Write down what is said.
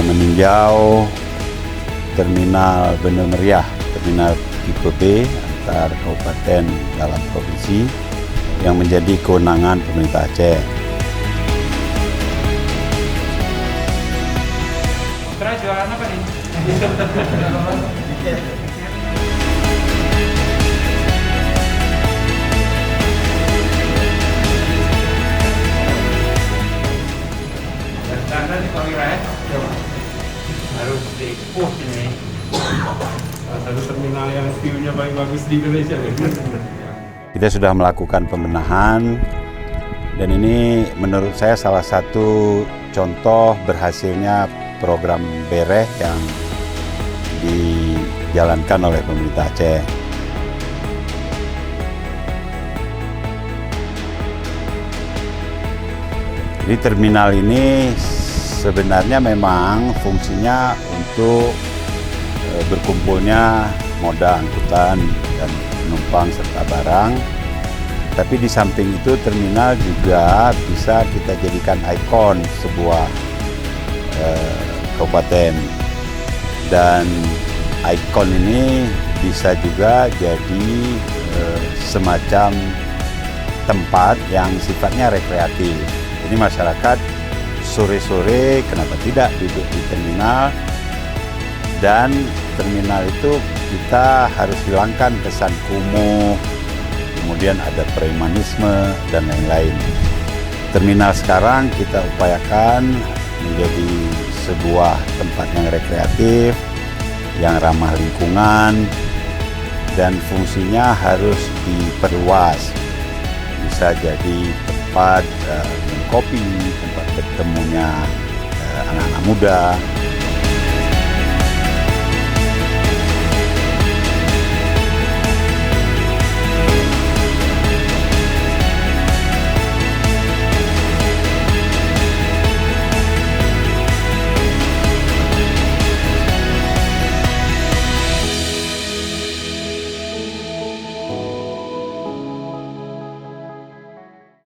meninjau terminal Bendungan Meriah, terminal tipe B antar kabupaten dalam provinsi yang menjadi kewenangan pemerintah Aceh. Terus jualan apa nih? Standar di Pawira ya? Harus diekspos ini. Salah satu terminal yang view-nya paling bagus di Indonesia. Kita sudah melakukan pembenahan dan ini menurut saya salah satu contoh berhasilnya program BEREH yang dijalankan oleh pemerintah Aceh. Di terminal ini sebenarnya memang fungsinya untuk berkumpulnya moda angkutan dan penumpang serta barang. Tapi di samping itu terminal juga bisa kita jadikan ikon sebuah kabupaten. Dan ikon ini bisa juga jadi semacam tempat yang sifatnya rekreatif. Jadi masyarakat sore-sore kenapa tidak duduk di terminal, dan terminal itu kita harus hilangkan kesan kumuh, kemudian ada premanisme dan lain-lain. Terminal sekarang kita upayakan menjadi sebuah tempat yang rekreatif, yang ramah lingkungan, dan fungsinya harus diperluas. Bisa jadi tempat kopi, tempat bertemunya anak-anak muda,